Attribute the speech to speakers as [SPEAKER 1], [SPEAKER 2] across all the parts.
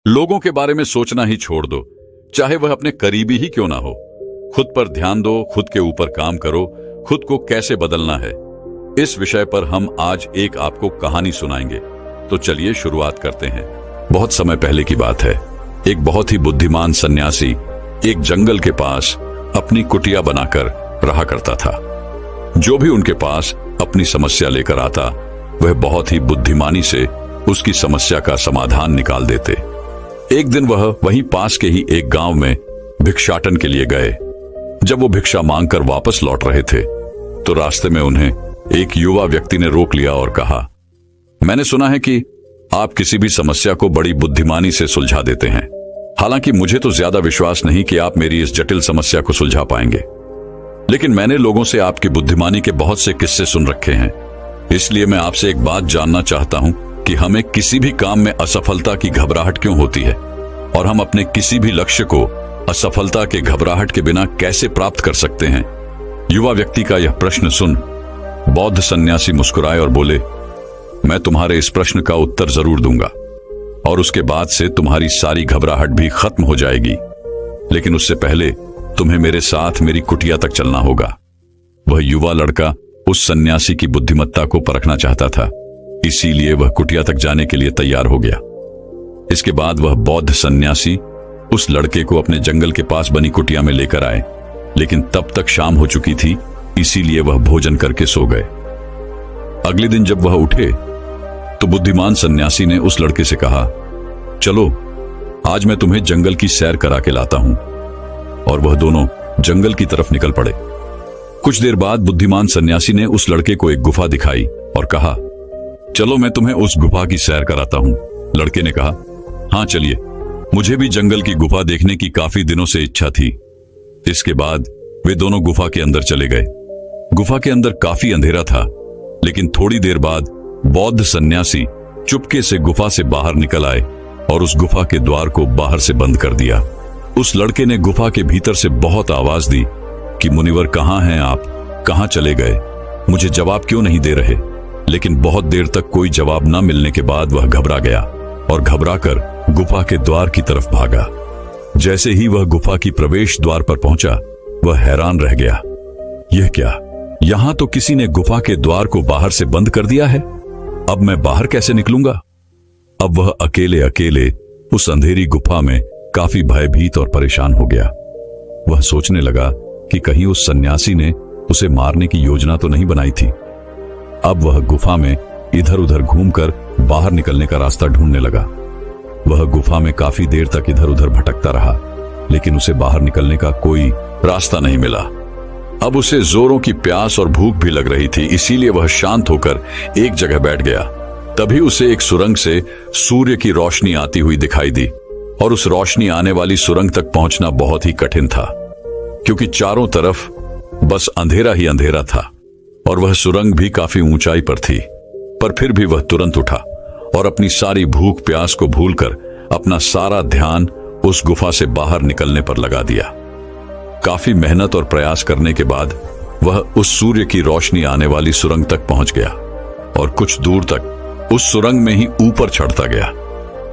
[SPEAKER 1] लोगों के बारे में सोचना ही छोड़ दो, चाहे वह अपने करीबी ही क्यों ना हो। खुद पर ध्यान दो, खुद के ऊपर काम करो, खुद को कैसे बदलना है, इस विषय पर हम आज एक आपको कहानी सुनाएंगे। तो चलिए शुरुआत करते हैं। बहुत समय पहले की बात है। एक बहुत ही बुद्धिमान सन्यासी एक जंगल के पास अपनी कुटिया बनाकर रहा करता था। जो भी उनके पास अपनी समस्या लेकर आता, वह बहुत ही बुद्धिमानी से उसकी समस्या का समाधान निकाल देते। एक दिन वह वहीं पास के ही एक गांव में भिक्षाटन के लिए गए। जब वो भिक्षा मांगकर वापस लौट रहे थे, तो रास्ते में उन्हें एक युवा व्यक्ति ने रोक लिया और कहा, मैंने सुना है कि आप किसी भी समस्या को बड़ी बुद्धिमानी से सुलझा देते हैं। हालांकि मुझे तो ज्यादा विश्वास नहीं कि आप मेरी इस जटिल समस्या को सुलझा पाएंगे, लेकिन मैंने लोगों से आपकी बुद्धिमानी के बहुत से किस्से सुन रखे हैं। इसलिए मैं आपसे एक बात जानना चाहता हूं कि हमें किसी भी काम में असफलता की घबराहट क्यों होती है, और हम अपने किसी भी लक्ष्य को असफलता के घबराहट के बिना कैसे प्राप्त कर सकते हैं। युवा व्यक्ति का यह प्रश्न सुन बौद्ध सन्यासी मुस्कुराए और बोले, मैं तुम्हारे इस प्रश्न का उत्तर जरूर दूंगा, और उसके बाद से तुम्हारी सारी घबराहट भी खत्म हो जाएगी। लेकिन उससे पहले तुम्हें मेरे साथ मेरी कुटिया तक चलना होगा। वह युवा लड़का उस सन्यासी की बुद्धिमत्ता को परखना चाहता था, इसीलिए वह कुटिया तक जाने के लिए तैयार हो गया। इसके बाद वह बौद्ध सन्यासी उस लड़के को अपने जंगल के पास बनी कुटिया में लेकर आए, लेकिन तब तक शाम हो चुकी थी, इसीलिए वह भोजन करके सो गए। अगले दिन जब वह उठे, तो बुद्धिमान सन्यासी ने उस लड़के से कहा, चलो आज मैं तुम्हें जंगल की सैर करा के लाता हूं। और वह दोनों जंगल की तरफ निकल पड़े। कुछ देर बाद बुद्धिमान सन्यासी ने उस लड़के को एक गुफा दिखाई और कहा, चलो मैं तुम्हें उस गुफा की सैर कराता हूं। लड़के ने कहा, हाँ चलिए, मुझे भी जंगल की गुफा देखने की काफी दिनों से इच्छा थी। इसके बाद वे दोनों गुफा के अंदर चले गए। गुफा के अंदर काफी अंधेरा था, लेकिन थोड़ी देर बाद बौद्ध सन्यासी चुपके से गुफा से बाहर निकल आए और उस गुफा के द्वार को बाहर से बंद कर दिया। उस लड़के ने गुफा के भीतर से बहुत आवाज दी कि मुनिवर कहाँ हैं आप, कहाँ चले गए, मुझे जवाब क्यों नहीं दे रहे। लेकिन बहुत देर तक कोई जवाब न मिलने के बाद वह घबरा गया और घबराकर गुफा के द्वार की तरफ भागा। जैसे ही वह गुफा की प्रवेश द्वार पर पहुंचा, वह हैरान रह गया। यह क्या, यहां तो किसी ने गुफा के द्वार को बाहर से बंद कर दिया है। अब मैं बाहर कैसे निकलूंगा। अब वह अकेले अकेले उस अंधेरी गुफा में काफी भयभीत और परेशान हो गया। वह सोचने लगा कि कहीं उस सन्यासी ने उसे मारने की योजना तो नहीं बनाई थी। अब वह गुफा में इधर उधर घूमकर बाहर निकलने का रास्ता ढूंढने लगा। वह गुफा में काफी देर तक इधर उधर भटकता रहा, लेकिन उसे बाहर निकलने का कोई रास्ता नहीं मिला। अब उसे जोरों की प्यास और भूख भी लग रही थी, इसीलिए वह शांत होकर एक जगह बैठ गया। तभी उसे एक सुरंग से सूर्य की रोशनी आती हुई दिखाई दी, और उस रोशनी आने वाली सुरंग तक पहुंचना बहुत ही कठिन था, क्योंकि चारों तरफ बस अंधेरा ही अंधेरा था, और वह सुरंग भी काफी ऊंचाई पर थी। पर फिर भी वह तुरंत उठा और अपनी सारी भूख प्यास को भूलकर अपना सारा ध्यान उस गुफा से बाहर निकलने पर लगा दिया। काफी मेहनत और प्रयास करने के बाद वह उस सूर्य की रोशनी आने वाली सुरंग तक पहुंच गया, और कुछ दूर तक उस सुरंग में ही ऊपर चढ़ता गया।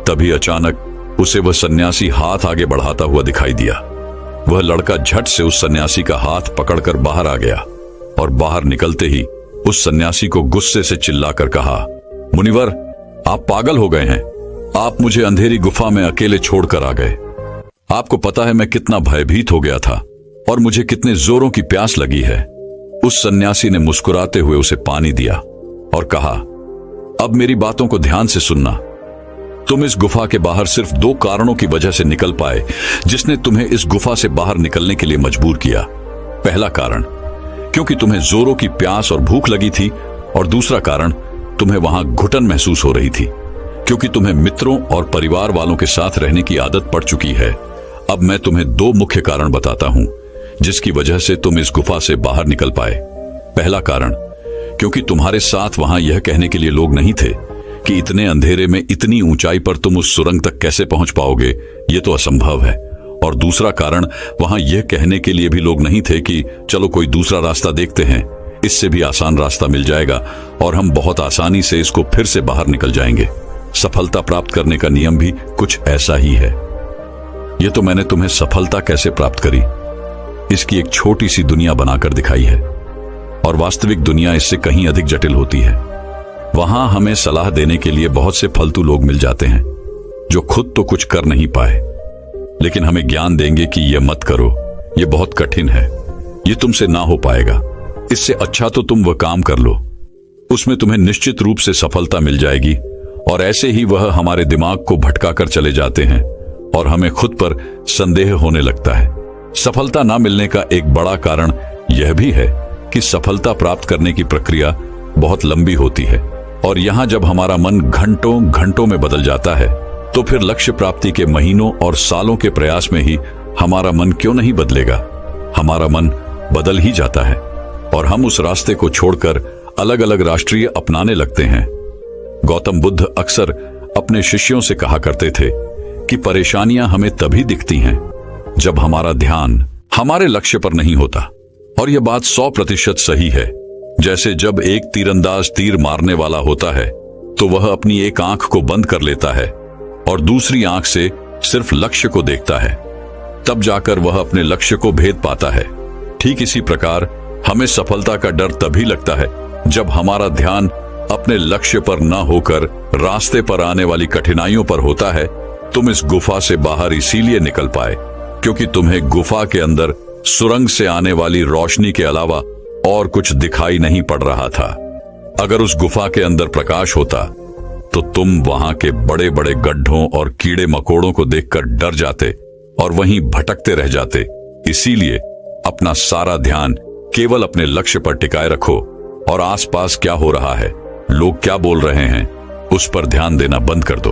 [SPEAKER 1] तभी अचानक उसे वह सन्यासी हाथ आगे बढ़ाता हुआ दिखाई दिया। वह लड़का झट से उस सन्यासी का हाथ पकड़कर बाहर आ गया, और बाहर निकलते ही उस सन्यासी को गुस्से से चिल्लाकर कहा, मुनिवर आप पागल हो गए हैं। आप मुझे अंधेरी गुफा में अकेले छोड़कर आ गए। आपको पता है मैं कितना भयभीत हो गया था और मुझे कितने जोरों की प्यास लगी है। उस सन्यासी ने मुस्कुराते हुए उसे पानी दिया और कहा, अब मेरी बातों को ध्यान से सुनना। तुम इस गुफा के बाहर सिर्फ दो कारणों की वजह से निकल पाए, जिसने तुम्हें इस गुफा से बाहर निकलने के लिए मजबूर किया। पहला कारण, क्योंकि तुम्हें जोरों की प्यास और भूख लगी थी, और दूसरा कारण, तुम्हें वहां घुटन महसूस हो रही थी, क्योंकि तुम्हें मित्रों और परिवार वालों के साथ रहने की आदत पड़ चुकी है। अब मैं तुम्हें दो मुख्य कारण बताता हूं, जिसकी वजह से तुम इस गुफा से बाहर निकल पाए। पहला कारण, क्योंकि तुम्हारे साथ वहां यह कहने के लिए लोग नहीं थे कि इतने अंधेरे में इतनी ऊंचाई पर तुम उस सुरंग तक कैसे पहुंच पाओगे, यह तो असंभव है। और दूसरा कारण, वहां यह कहने के लिए भी लोग नहीं थे कि चलो कोई दूसरा रास्ता देखते हैं, इससे भी आसान रास्ता मिल जाएगा और हम बहुत आसानी से इसको फिर से बाहर निकल जाएंगे। सफलता प्राप्त करने का नियम भी कुछ ऐसा ही है। यह तो मैंने तुम्हें सफलता कैसे प्राप्त करी इसकी एक छोटी सी दुनिया बनाकर दिखाई है, और वास्तविक दुनिया इससे कहीं अधिक जटिल होती है। वहां हमें सलाह देने के लिए बहुत से फालतू लोग मिल जाते हैं जो खुद तो कुछ कर नहीं पाए, लेकिन हमें ज्ञान देंगे कि यह मत करो, यह बहुत कठिन है, यह तुमसे ना हो पाएगा, इससे अच्छा तो तुम वह काम कर लो, उसमें तुम्हें निश्चित रूप से सफलता मिल जाएगी। और ऐसे ही वह हमारे दिमाग को भटका कर चले जाते हैं और हमें खुद पर संदेह होने लगता है। सफलता ना मिलने का एक बड़ा कारण यह भी है कि सफलता प्राप्त करने की प्रक्रिया बहुत लंबी होती है, और यहां जब हमारा मन घंटों घंटों में बदल जाता है तो फिर लक्ष्य प्राप्ति के महीनों और सालों के प्रयास में ही हमारा मन क्यों नहीं बदलेगा। हमारा मन बदल ही जाता है और हम उस रास्ते को छोड़कर अलग अलग राष्ट्रीय अपनाने लगते हैं। गौतम बुद्ध अक्सर अपने शिष्यों से कहा करते थे कि परेशानियां हमें तभी दिखती हैं जब हमारा ध्यान हमारे लक्ष्य पर नहीं होता। और यह बात 100% सही है। जैसे जब एक तीरंदाज तीर मारने वाला होता है तो वह अपनी एक आंख को बंद कर लेता है और दूसरी आंख से सिर्फ लक्ष्य को देखता है, तब जाकर वह अपने लक्ष्य को भेद पाता है। ठीक इसी प्रकार हमें सफलता का डर तभी लगता है जब हमारा ध्यान अपने लक्ष्य पर न होकर रास्ते पर आने वाली कठिनाइयों पर होता है। तुम इस गुफा से बाहर इसीलिए निकल पाए क्योंकि तुम्हें गुफा के अंदर सुरंग से आने वाली रोशनी के अलावा और कुछ दिखाई नहीं पड़ रहा था। अगर उस गुफा के अंदर प्रकाश होता तो तुम वहां के बड़े बड़े गड्ढों और कीड़े मकोड़ों को देखकर डर जाते और वहीं भटकते रह जाते। इसीलिए अपना सारा ध्यान केवल अपने लक्ष्य पर टिकाए रखो और आसपास क्या हो रहा है, लोग क्या बोल रहे हैं, उस पर ध्यान देना बंद कर दो।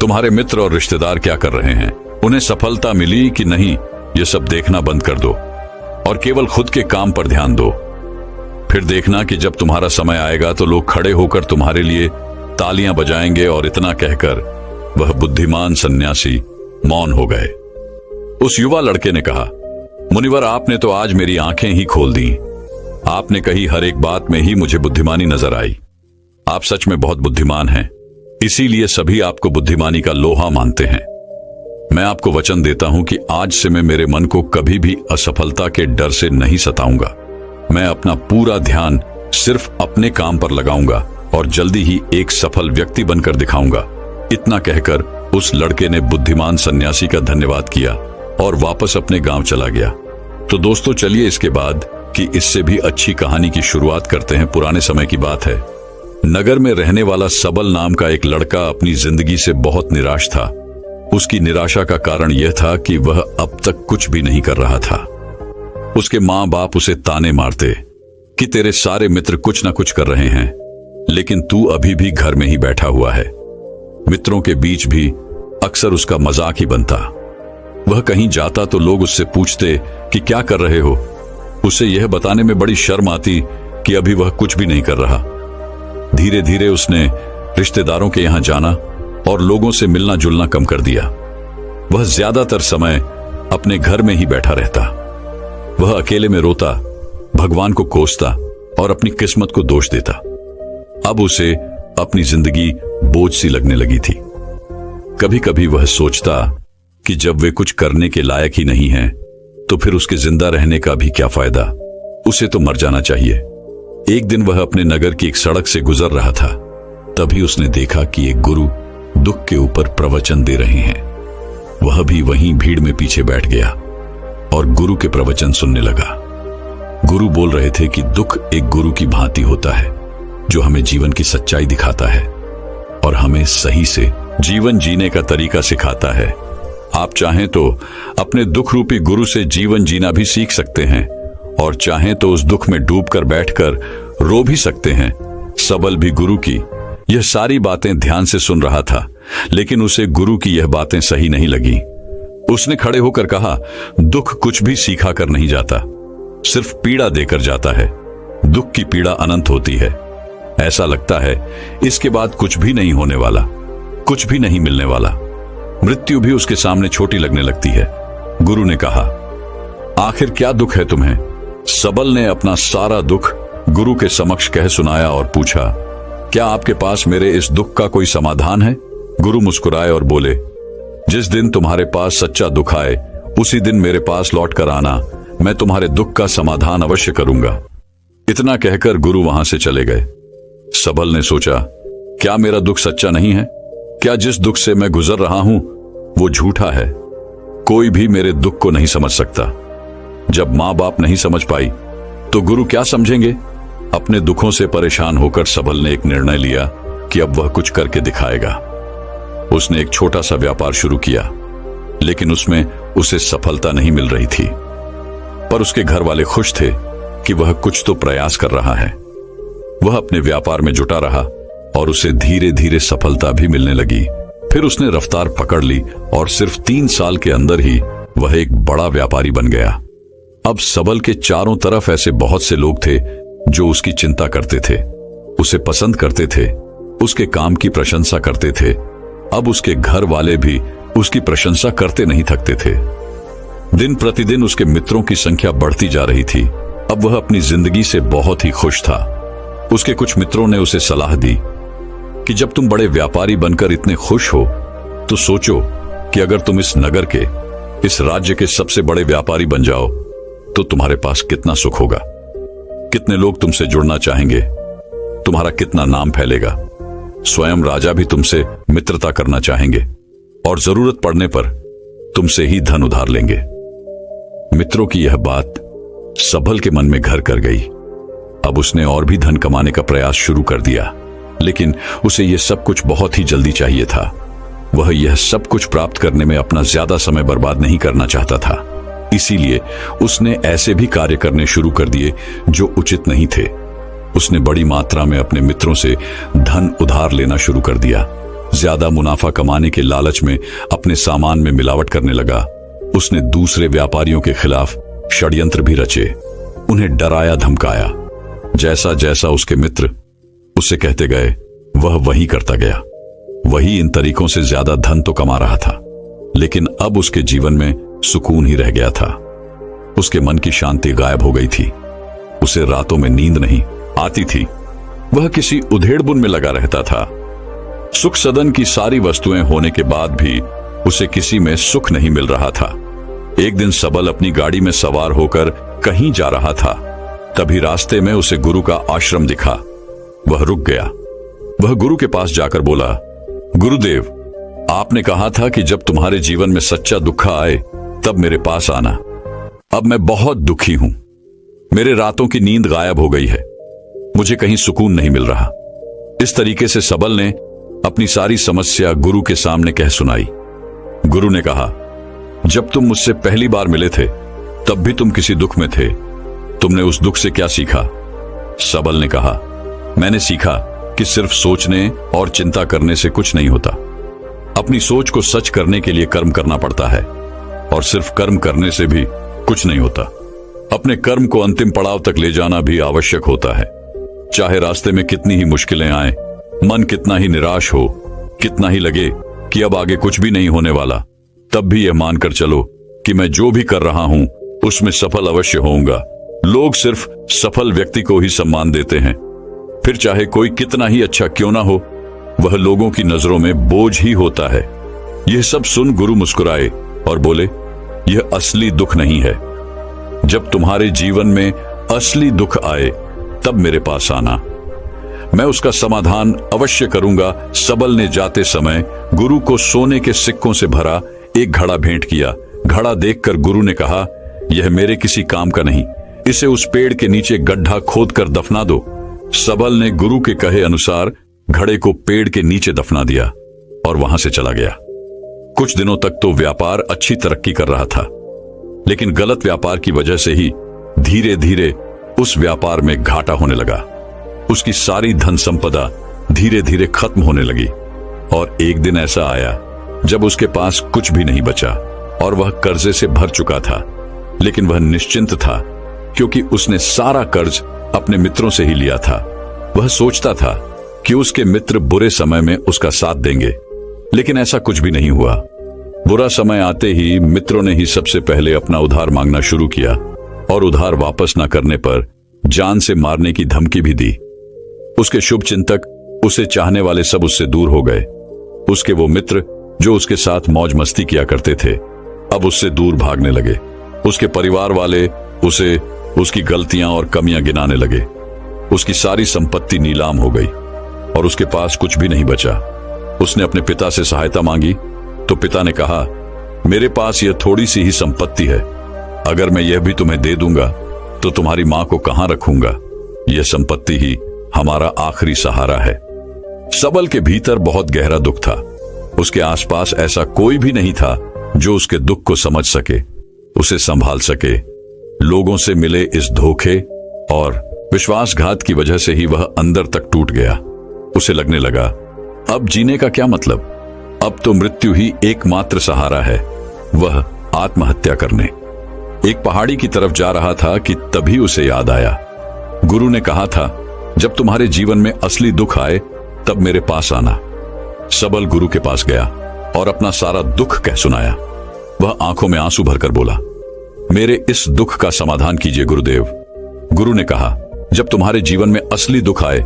[SPEAKER 1] तुम्हारे मित्र और रिश्तेदार क्या कर रहे हैं, उन्हें सफलता मिली कि नहीं, ये सब देखना बंद कर दो और केवल खुद के काम पर ध्यान दो। फिर देखना कि जब तुम्हारा समय आएगा तो लोग खड़े होकर तुम्हारे लिए तालियां बजाएंगे। और इतना कहकर वह बुद्धिमान सन्यासी मौन हो गए। उस युवा लड़के ने कहा, मुनिवर, आपने तो आज मेरी आंखें ही खोल दी। आपने कही हर एक बात में ही मुझे बुद्धिमानी नजर आई। आप सच में बहुत बुद्धिमान हैं, इसीलिए सभी आपको बुद्धिमानी का लोहा मानते हैं। मैं आपको वचन देता हूं कि आज से मैं मेरे मन को कभी भी असफलता के डर से नहीं सताऊंगा। मैं अपना पूरा ध्यान सिर्फ अपने काम पर लगाऊंगा और जल्दी ही एक सफल व्यक्ति बनकर दिखाऊंगा। इतना कहकर उस लड़के ने बुद्धिमान सन्यासी का धन्यवाद किया और वापस अपने गांव चला गया। तो दोस्तों, चलिए इसके बाद की इससे भी अच्छी कहानी की शुरुआत करते हैं। पुराने समय की बात है। नगर में रहने वाला सबल नाम का एक लड़का अपनी जिंदगी से बहुत निराश था। उसकी निराशा का कारण यह था कि वह अब तक कुछ भी नहीं कर रहा था। उसके माँ बाप उसे ताने मारते कि तेरे सारे मित्र कुछ ना कुछ कर रहे हैं, लेकिन तू अभी भी घर में ही बैठा हुआ है। मित्रों के बीच भी अक्सर उसका मजाक ही बनता। वह कहीं जाता तो लोग उससे पूछते कि क्या कर रहे हो। उसे यह बताने में बड़ी शर्म आती कि अभी वह कुछ भी नहीं कर रहा। धीरे धीरे उसने रिश्तेदारों के यहां जाना और लोगों से मिलना जुलना कम कर दिया। वह ज्यादातर समय अपने घर में ही बैठा रहता। वह अकेले में रोता, भगवान को कोसता और अपनी किस्मत को दोष देता। अब उसे अपनी जिंदगी बोझ सी लगने लगी थी। कभी कभी वह सोचता कि जब वे कुछ करने के लायक ही नहीं हैं, तो फिर उसके जिंदा रहने का भी क्या फायदा, उसे तो मर जाना चाहिए। एक दिन वह अपने नगर की एक सड़क से गुजर रहा था। तभी उसने देखा कि एक गुरु दुख के ऊपर प्रवचन दे रहे हैं। वह भी वहीं भीड़ में पीछे बैठ गया और गुरु के प्रवचन सुनने लगा। गुरु बोल रहे थे कि दुख एक गुरु की भांति होता है जो हमें जीवन की सच्चाई दिखाता है और हमें सही से जीवन जीने का तरीका सिखाता है। आप चाहें तो अपने दुख रूपी गुरु से जीवन जीना भी सीख सकते हैं और चाहें तो उस दुख में डूबकर बैठकर रो भी सकते हैं। सबल भी गुरु की यह सारी बातें ध्यान से सुन रहा था, लेकिन उसे गुरु की यह बातें सही नहीं लगी। उसने खड़े होकर कहा, दुख कुछ भी सीखा कर नहीं जाता, सिर्फ पीड़ा देकर जाता है। दुख की पीड़ा अनंत होती है। ऐसा लगता है इसके बाद कुछ भी नहीं होने वाला, कुछ भी नहीं मिलने वाला। मृत्यु भी उसके सामने छोटी लगने लगती है। गुरु ने कहा, आखिर क्या दुख है तुम्हें? सबल ने अपना सारा दुख गुरु के समक्ष कह सुनाया और पूछा, क्या आपके पास मेरे इस दुख का कोई समाधान है? गुरु मुस्कुराए और बोले, जिस दिन तुम्हारे पास सच्चा दुख आए उसी दिन मेरे पास लौट कर आना, मैं तुम्हारे दुख का समाधान अवश्य करूंगा। इतना कहकर गुरु वहां से चले गए। सबल ने सोचा, क्या मेरा दुख सच्चा नहीं है? क्या जिस दुख से मैं गुजर रहा हूं वो झूठा है? कोई भी मेरे दुख को नहीं समझ सकता। जब मां बाप नहीं समझ पाई तो गुरु क्या समझेंगे? अपने दुखों से परेशान होकर सबल ने एक निर्णय लिया कि अब वह कुछ करके दिखाएगा। उसने एक छोटा सा व्यापार शुरू किया, लेकिन उसमें उसे सफलता नहीं मिल रही थी। पर उसके घर वाले खुश थे कि वह कुछ तो प्रयास कर रहा है। वह अपने व्यापार में जुटा रहा और उसे धीरे धीरे सफलता भी मिलने लगी। फिर उसने रफ्तार पकड़ ली और सिर्फ 3 साल के अंदर ही वह एक बड़ा व्यापारी बन गया। अब सबल के चारों तरफ ऐसे बहुत से लोग थे जो उसकी चिंता करते थे, उसे पसंद करते थे, उसके काम की प्रशंसा करते थे। अब उसके घर वाले भी उसकी प्रशंसा करते नहीं थकते थे। दिन प्रतिदिन उसके मित्रों की संख्या बढ़ती जा रही थी। अब वह अपनी जिंदगी से बहुत ही खुश था। उसके कुछ मित्रों ने उसे सलाह दी कि जब तुम बड़े व्यापारी बनकर इतने खुश हो तो सोचो कि अगर तुम इस नगर के, इस राज्य के सबसे बड़े व्यापारी बन जाओ तो तुम्हारे पास कितना सुख होगा, कितने लोग तुमसे जुड़ना चाहेंगे, तुम्हारा कितना नाम फैलेगा, स्वयं राजा भी तुमसे मित्रता करना चाहेंगे और जरूरत पड़ने पर तुमसे ही धन उधार लेंगे। मित्रों की यह बात सबल के मन में घर कर गई। अब उसने और भी धन कमाने का प्रयास शुरू कर दिया, लेकिन उसे यह सब कुछ बहुत ही जल्दी चाहिए था। वह यह सब कुछ प्राप्त करने में अपना ज्यादा समय बर्बाद नहीं करना चाहता था। इसीलिए उसने ऐसे भी कार्य करने शुरू कर दिए जो उचित नहीं थे। उसने बड़ी मात्रा में अपने मित्रों से धन उधार लेना शुरू कर दिया। ज्यादा मुनाफा कमाने के लालच में अपने सामान में मिलावट करने लगा। उसने दूसरे व्यापारियों के खिलाफ षड्यंत्र भी रचे, उन्हें डराया धमकाया। जैसा जैसा उसके मित्र उससे कहते गए वह वही करता गया। वही इन तरीकों से ज्यादा धन तो कमा रहा था, लेकिन अब उसके जीवन में सुकून ही रह गया था। उसके मन की शांति गायब हो गई थी। उसे रातों में नींद नहीं आती थी। वह किसी उधेड़बुन में लगा रहता था। सुख सदन की सारी वस्तुएं होने के बाद भी उसे किसी में सुख नहीं मिल रहा था। एक दिन सबल अपनी गाड़ी में सवार होकर कहीं जा रहा था। तभी रास्ते में उसे गुरु का आश्रम दिखा। वह रुक गया। वह गुरु के पास जाकर बोला, गुरुदेव, आपने कहा था कि जब तुम्हारे जीवन में सच्चा दुख आए तब मेरे पास आना। अब मैं बहुत दुखी हूं। मेरे रातों की नींद गायब हो गई है। मुझे कहीं सुकून नहीं मिल रहा। इस तरीके से सबल ने अपनी सारी समस्या गुरु के सामने कह सुनाई। गुरु ने कहा, जब तुम मुझसे पहली बार मिले थे तब भी तुम किसी दुख में थे। तुमने उस दुख से क्या सीखा? सबल ने कहा, मैंने सीखा कि सिर्फ सोचने और चिंता करने से कुछ नहीं होता। अपनी सोच को सच करने के लिए कर्म करना पड़ता है, और सिर्फ कर्म करने से भी कुछ नहीं होता। अपने कर्म को अंतिम पड़ाव तक ले जाना भी आवश्यक होता है। चाहे रास्ते में कितनी ही मुश्किलें आए, मन कितना ही निराश हो, कितना ही लगे कि अब आगे कुछ भी नहीं होने वाला, तब भी यह मानकर चलो कि मैं जो भी कर रहा हूं उसमें सफल अवश्य होऊंगा। लोग सिर्फ सफल व्यक्ति को ही सम्मान देते हैं। फिर चाहे कोई कितना ही अच्छा क्यों ना हो, वह लोगों की नजरों में बोझ ही होता है। यह सब सुन गुरु मुस्कुराए और बोले, यह असली दुख नहीं है। जब तुम्हारे जीवन में असली दुख आए तब मेरे पास आना, मैं उसका समाधान अवश्य करूंगा। सबल ने जाते समय गुरु को सोने के सिक्कों से भरा एक घड़ा भेंट किया। घड़ा देखकर गुरु ने कहा, यह मेरे किसी काम का नहीं, इसे उस पेड़ के नीचे गड्ढा खोदकर दफना दो। सबल ने गुरु के कहे अनुसार घड़े को पेड़ के नीचे दफना दिया और वहां से चला गया। कुछ दिनों तक तो व्यापार अच्छी तरक्की कर रहा था, लेकिन गलत व्यापार की वजह से ही धीरे धीरे उस व्यापार में घाटा होने लगा। उसकी सारी धन संपदा धीरे धीरे खत्म होने लगी और एक दिन ऐसा आया जब उसके पास कुछ भी नहीं बचा और वह कर्जे से भर चुका था। लेकिन वह निश्चिंत था क्योंकि उसने सारा कर्ज अपने मित्रों से ही लिया था। वह सोचता था कि उसके मित्र बुरे समय में उसका साथ देंगे, लेकिन ऐसा कुछ भी नहीं हुआ। बुरा समय आते ही मित्रों ने ही सबसे पहले अपना उधार मांगना शुरू किया और उधार वापस न करने पर जान से मारने की धमकी भी दी। उसके शुभ चिंतक, उसे चाहने वाले सब उससे दूर हो गए। उसके वो मित्र जो उसके साथ मौज मस्ती किया करते थे अब उससे दूर भागने लगे। उसके परिवार वाले उसे उसकी गलतियां और कमियां गिनाने लगे। उसकी सारी संपत्ति नीलाम हो गई और उसके पास कुछ भी नहीं बचा। उसने अपने पिता से सहायता मांगी तो पिता ने कहा, मेरे पास यह थोड़ी सी ही संपत्ति है, अगर मैं यह भी तुम्हें दे दूंगा तो तुम्हारी मां को कहां रखूंगा? यह संपत्ति ही हमारा आखिरी सहारा है। सबल के भीतर बहुत गहरा दुख था। उसके आसपास ऐसा कोई भी नहीं था जो उसके दुख को समझ सके, उसे संभाल सके। लोगों से मिले इस धोखे और विश्वासघात की वजह से ही वह अंदर तक टूट गया। उसे लगने लगा, अब जीने का क्या मतलब? अब तो मृत्यु ही एकमात्र सहारा है। वह आत्महत्या करने एक पहाड़ी की तरफ जा रहा था कि तभी उसे याद आया, गुरु ने कहा था, जब तुम्हारे जीवन में असली दुख आए तब मेरे पास आना। सबल गुरु के पास गया और अपना सारा दुख कह सुनाया। वह आंखों में आंसू भरकर बोला, मेरे इस दुख का समाधान कीजिए गुरुदेव। गुरु ने कहा, जब तुम्हारे जीवन में असली दुख आए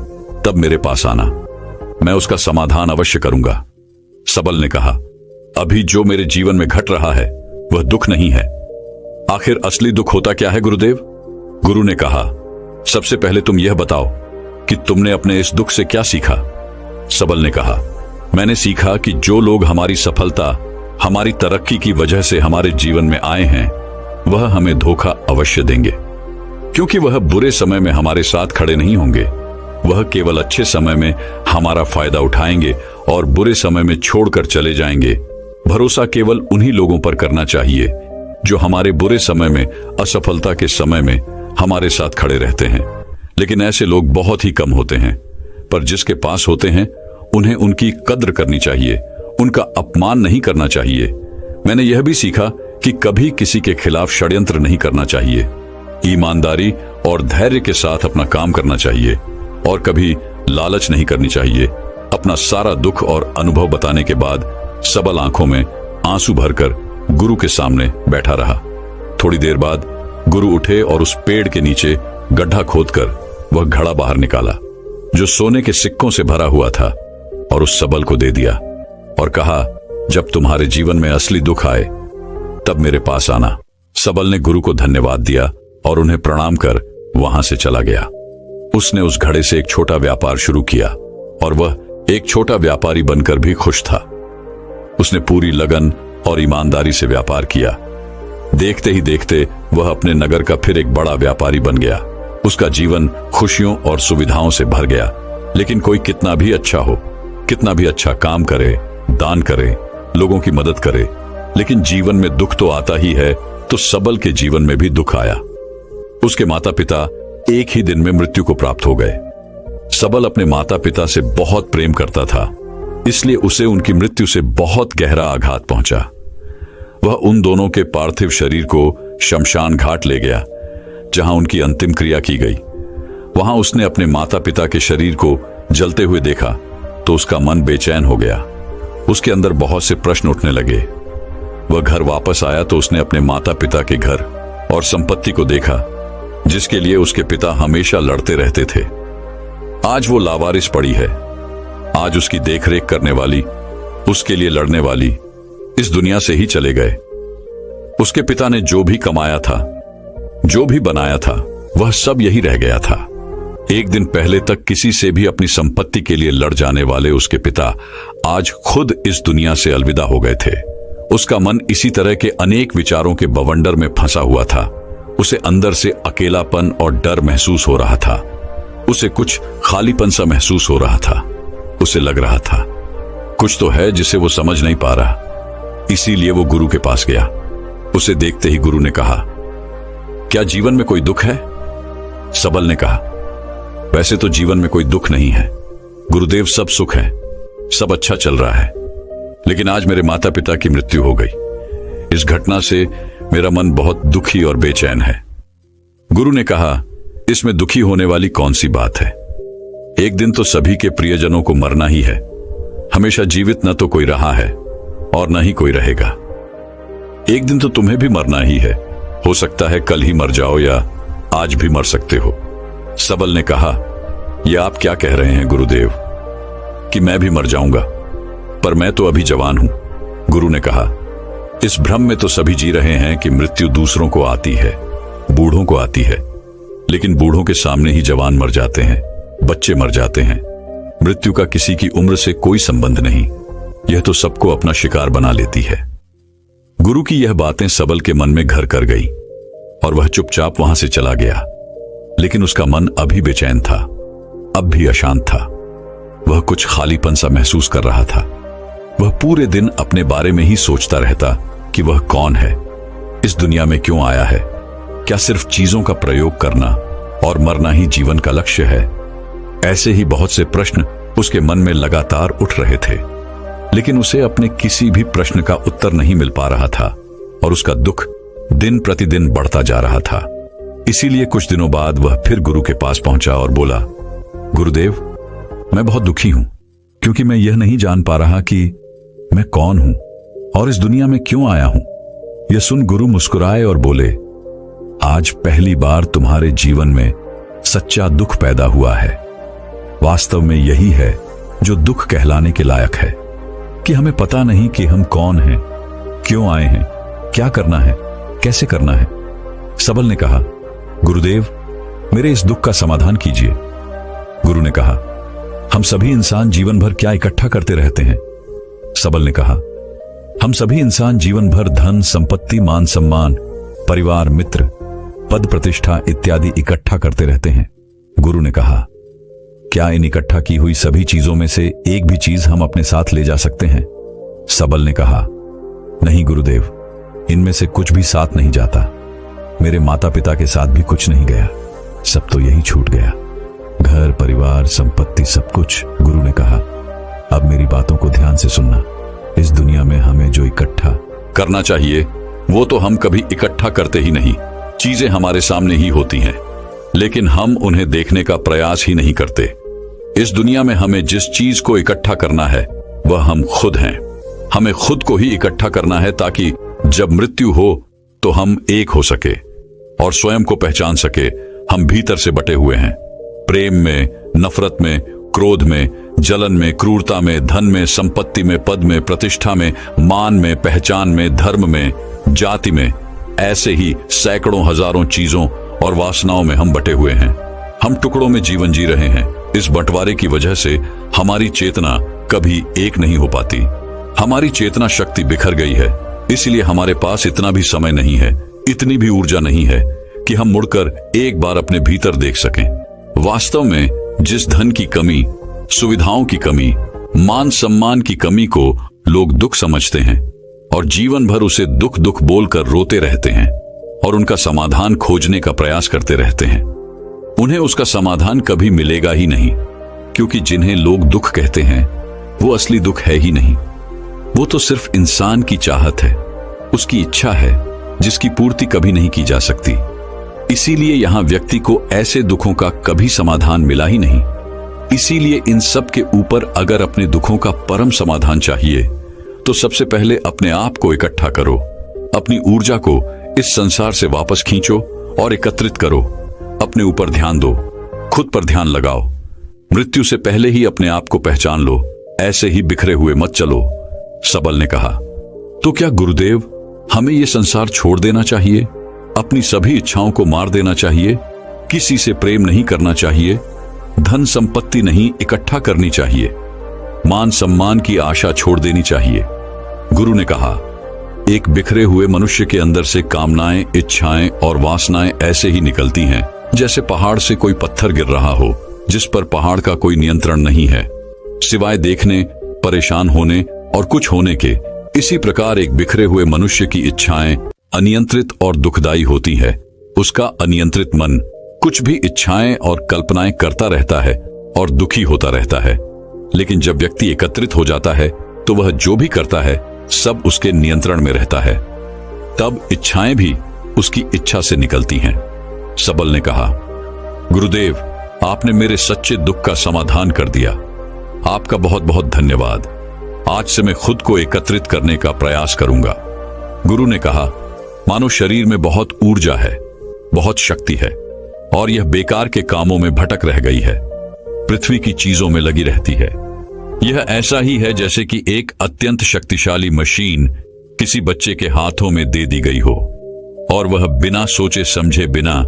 [SPEAKER 1] तब मेरे पास आना, मैं उसका समाधान अवश्य करूंगा। सबल ने कहा, अभी जो मेरे जीवन में घट रहा है वह दुख नहीं है। आखिर असली दुख होता क्या है गुरुदेव? गुरु ने कहा, सबसे पहले तुम यह बताओ कि तुमने अपने इस दुख से क्या सीखा? सबल ने कहा, मैंने सीखा कि जो लोग हमारी सफलता, हमारी तरक्की की वजह से हमारे जीवन में आए हैं वह हमें धोखा अवश्य देंगे, क्योंकि वह बुरे समय में हमारे साथ खड़े नहीं होंगे। वह केवल अच्छे समय में हमारा फायदा उठाएंगे और बुरे समय में छोड़कर चले जाएंगे। भरोसा केवल उन्हीं लोगों पर करना चाहिए जो हमारे बुरे समय में, असफलता के समय में हमारे साथ खड़े रहते हैं। लेकिन ऐसे लोग बहुत ही कम होते हैं, पर जिसके पास होते हैं उन्हें उनकी कद्र करनी चाहिए, उनका अपमान नहीं करना चाहिए। मैंने यह भी सीखा कि कभी किसी के खिलाफ षड्यंत्र नहीं करना चाहिए। ईमानदारी और धैर्य के साथ अपना काम करना चाहिए और कभी लालच नहीं करनी चाहिए। अपना सारा दुख और अनुभव बताने के बाद सबल आंखों में आंसू भरकर गुरु के सामने बैठा रहा। थोड़ी देर बाद गुरु उठे और उस पेड़ के नीचे गड्ढा खोदकर वह घड़ा बाहर निकाला जो सोने के सिक्कों से भरा हुआ था और उस सबल को दे दिया और कहा, जब तुम्हारे जीवन में असली दुख आए तब मेरे पास आना। सबल ने गुरु को धन्यवाद दिया और उन्हें प्रणाम कर वहां से चला गया। उसने उस घड़े से एक छोटा व्यापार शुरू किया और वह एक छोटा व्यापारी बनकर भी खुश था। उसने पूरी लगन और ईमानदारी से व्यापार किया। देखते ही देखते वह अपने नगर का फिर एक बड़ा व्यापारी बन गया। उसका जीवन खुशियों और सुविधाओं से भर गया। लेकिन कोई कितना भी अच्छा हो, कितना भी अच्छा काम करे, दान करे, लोगों की मदद करे, लेकिन जीवन में दुख तो आता ही है। तो सबल के जीवन में भी दुख आया। उसके माता पिता एक ही दिन में मृत्यु को प्राप्त हो गए। सबल अपने माता पिता से बहुत प्रेम करता था, इसलिए उसे उनकी मृत्यु से बहुत गहरा आघात पहुंचा। वह उन दोनों के पार्थिव शरीर को शमशान घाट ले गया जहां उनकी अंतिम क्रिया की गई। वहां उसने अपने माता पिता के शरीर को जलते हुए देखा तो उसका मन बेचैन हो गया। उसके अंदर बहुत से प्रश्न उठने लगे। वह घर वापस आया तो उसने अपने माता पिता के घर और संपत्ति को देखा जिसके लिए उसके पिता हमेशा लड़ते रहते थे। आज वो लावारिस पड़ी है। आज उसकी देखरेख करने वाली, उसके लिए लड़ने वाली इस दुनिया से ही चले गए। उसके पिता ने जो भी कमाया था, जो भी बनाया था, वह सब यही रह गया था। एक दिन पहले तक किसी से भी अपनी संपत्ति के लिए लड़ जाने वाले उसके पिता आज खुद इस दुनिया से अलविदा हो गए थे। उसका मन इसी तरह के अनेक विचारों के बवंडर में फंसा हुआ था। उसे अंदर से अकेलापन और डर महसूस हो रहा था। उसे कुछ खालीपन सा महसूस हो रहा था। उसे लग रहा था कुछ तो है जिसे वो समझ नहीं पा रहा। इसीलिए वो गुरु के पास गया। उसे देखते ही गुरु ने कहा, क्या जीवन में कोई दुख है? सबल ने कहा, वैसे तो जीवन में कोई दुख नहीं है गुरुदेव, सब सुख है, सब अच्छा चल रहा है। लेकिन आज मेरे माता पिता की मृत्यु हो गई। इस घटना से मेरा मन बहुत दुखी और बेचैन है। गुरु ने कहा, इसमें दुखी होने वाली कौन सी बात है? एक दिन तो सभी के प्रियजनों को मरना ही है। हमेशा जीवित न तो कोई रहा है और न ही कोई रहेगा। एक दिन तो तुम्हें भी मरना ही है। हो सकता है कल ही मर जाओ या आज भी मर सकते हो। सबल ने कहा, यह आप क्या कह रहे हैं गुरुदेव कि मैं भी मर जाऊंगा? पर मैं तो अभी जवान हूं, गुरु ने कहा। इस भ्रम में तो सभी जी रहे हैं कि मृत्यु दूसरों को आती है, बूढ़ों को आती है, लेकिन बूढ़ों के सामने ही जवान मर जाते हैं, बच्चे मर जाते हैं। मृत्यु का किसी की उम्र से कोई संबंध नहीं, यह तो सबको अपना शिकार बना लेती है। गुरु की यह बातें सबल के मन में घर कर गई और वह चुपचाप वहां से चला गया। लेकिन उसका मन अभी बेचैन था, अब भी अशांत था। वह कुछ खालीपन सा महसूस कर रहा था। वह पूरे दिन अपने बारे में ही सोचता रहता कि वह कौन है, इस दुनिया में क्यों आया है, क्या सिर्फ चीजों का प्रयोग करना और मरना ही जीवन का लक्ष्य है। ऐसे ही बहुत से प्रश्न उसके मन में लगातार उठ रहे थे, लेकिन उसे अपने किसी भी प्रश्न का उत्तर नहीं मिल पा रहा था और उसका दुख दिन प्रतिदिन बढ़ता जा रहा था। इसीलिए कुछ दिनों बाद वह फिर गुरु के पास पहुंचा और बोला, गुरुदेव, मैं बहुत दुखी हूं क्योंकि मैं यह नहीं जान पा रहा कि मैं कौन हूं और इस दुनिया में क्यों आया हूं। यह सुन गुरु मुस्कुराए और बोले, आज पहली बार तुम्हारे जीवन में सच्चा दुख पैदा हुआ है। वास्तव में यही है जो दुख कहलाने के लायक है, कि हमें पता नहीं कि हम कौन हैं, क्यों आए हैं, क्या करना है, कैसे करना है। सबल ने कहा, गुरुदेव, मेरे इस दुख का समाधान कीजिए। गुरु ने कहा, हम सभी इंसान जीवन भर क्या इकट्ठा करते रहते हैं? सबल ने कहा, हम सभी इंसान जीवन भर धन, संपत्ति, मान सम्मान, परिवार, मित्र, पद प्रतिष्ठा इत्यादि इकट्ठा करते रहते हैं। गुरु ने कहा, क्या इन इकट्ठा की हुई सभी चीजों में से एक भी चीज हम अपने साथ ले जा सकते हैं? सबल ने कहा, नहीं गुरुदेव, इनमें से कुछ भी साथ नहीं जाता। मेरे माता पिता के साथ भी कुछ नहीं गया, सब तो यही छूट गया, घर, परिवार, संपत्ति, सब कुछ। गुरु ने कहा, अब मेरी बातों को ध्यान से सुनना। इस दुनिया में हमें जो इकट्ठा करना चाहिए वो तो हम कभी इकट्ठा करते ही नहीं। चीजें हमारे सामने ही होती हैं, लेकिन हम उन्हें देखने का प्रयास ही नहीं करते। इस दुनिया में हमें जिस चीज को इकट्ठा करना है वह हम खुद हैं। हमें खुद को ही इकट्ठा करना है ताकि जब मृत्यु हो तो हम एक हो सके और स्वयं को पहचान सके। हम भीतर से बटे हुए हैं, प्रेम में, नफरत में, क्रोध में, जलन में, क्रूरता में, धन में, संपत्ति में, पद में, प्रतिष्ठा में, मान में, पहचान में, धर्म में, जाति में। ऐसे ही सैकड़ों हजारों चीजों और वासनाओं में हम बटे हुए हैं। हम टुकड़ों में जीवन जी रहे हैं। इस बंटवारे की वजह से हमारी चेतना कभी एक नहीं हो पाती। हमारी चेतना शक्ति बिखर गई है, इसलिए हमारे पास इतना भी समय नहीं है, इतनी भी ऊर्जा नहीं है कि हम मुड़कर एक बार अपने भीतर देख सकें। वास्तव में जिस धन की कमी, सुविधाओं की कमी, मान सम्मान की कमी को लोग दुख समझते हैं और जीवन भर उसे दुख दुख बोलकर रोते रहते हैं और उनका समाधान खोजने का प्रयास करते रहते हैं, उन्हें उसका समाधान कभी मिलेगा ही नहीं, क्योंकि जिन्हें लोग दुख कहते हैं वो असली दुख है ही नहीं। वो तो सिर्फ इंसान की चाहत है, उसकी इच्छा है, जिसकी पूर्ति कभी नहीं की जा सकती। इसीलिए यहां व्यक्ति को ऐसे दुखों का कभी समाधान मिला ही नहीं। इसीलिए इन सब के ऊपर अगर अपने दुखों का परम समाधान चाहिए तो सबसे पहले अपने आप को इकट्ठा करो, अपनी ऊर्जा को इस संसार से वापस खींचो और एकत्रित करो। अपने ऊपर ध्यान दो, खुद पर ध्यान लगाओ। मृत्यु से पहले ही अपने आप को पहचान लो, ऐसे ही बिखरे हुए मत चलो। सबल ने कहा, तो क्या गुरुदेव, हमें यह संसार छोड़ देना चाहिए? अपनी सभी इच्छाओं को मार देना चाहिए? किसी से प्रेम नहीं करना चाहिए? धन संपत्ति नहीं इकट्ठा करनी चाहिए? मान सम्मान की आशा छोड़ देनी चाहिए? गुरु ने कहा, एक बिखरे हुए मनुष्य के अंदर से कामनाएं, इच्छाएं और वासनाएं ऐसे ही निकलती हैं जैसे पहाड़ से कोई पत्थर गिर रहा हो, जिस पर पहाड़ का कोई नियंत्रण नहीं है, सिवाय देखने, परेशान होने और कुछ होने के। इसी प्रकार एक बिखरे हुए मनुष्य की इच्छाएं अनियंत्रित और दुखदायी होती है। उसका अनियंत्रित मन कुछ भी इच्छाएं और कल्पनाएं करता रहता है और दुखी होता रहता है। लेकिन जब व्यक्ति एकत्रित हो जाता है तो वह जो भी करता है सब उसके नियंत्रण में रहता है। तब इच्छाएं भी उसकी इच्छा से निकलती हैं। सबल ने कहा, गुरुदेव, आपने मेरे सच्चे दुख का समाधान कर दिया। आपका बहुत बहुत धन्यवाद। आज से मैं खुद को एकत्रित करने का प्रयास करूंगा। गुरु ने कहा, मानो शरीर में बहुत ऊर्जा है, बहुत शक्ति है और यह बेकार के कामों में भटक रह गई है, पृथ्वी की चीजों में लगी रहती है। यह ऐसा ही है जैसे कि एक अत्यंत शक्तिशाली मशीन किसी बच्चे के हाथों में दे दी गई हो और वह बिना सोचे समझे, बिना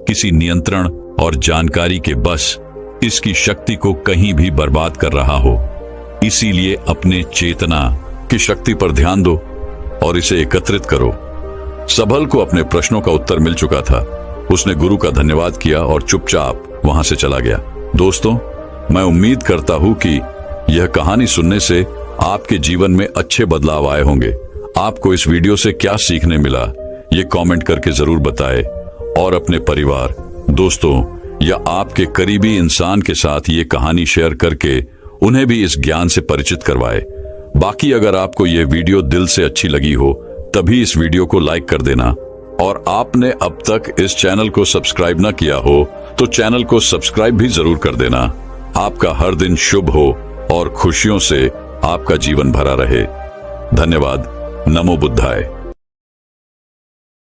[SPEAKER 1] किसी नियंत्रण और जानकारी के बस इसकी शक्ति को कहीं भी बर्बाद कर रहा हो। इसीलिए अपने चेतना की शक्ति पर ध्यान दो और इसे एकत्रित करो। सबल को अपने प्रश्नों का उत्तर मिल चुका था। उसने गुरु का धन्यवाद किया और चुपचाप वहां से चला गया। दोस्तों, मैं उम्मीद करता हूं कि यह कहानी सुनने से आपके जीवन में अच्छे बदलाव आए होंगे। आपको इस वीडियो से क्या सीखने मिला, ये कमेंट करके जरूर बताएं और अपने परिवार, दोस्तों या आपके करीबी इंसान के साथ ये कहानी शेयर करके उन्हें भी इस ज्ञान से परिचित करवाएं। बाकी अगर आपको ये वीडियो दिल से अच्छी लगी हो तभी इस वीडियो को लाइक कर देना, और आपने अब तक इस चैनल को सब्सक्राइब ना किया हो तो चैनल को सब्सक्राइब भी जरूर कर देना। आपका हर दिन शुभ हो और खुशियों से आपका जीवन भरा रहे। धन्यवाद। नमो बुद्धाय।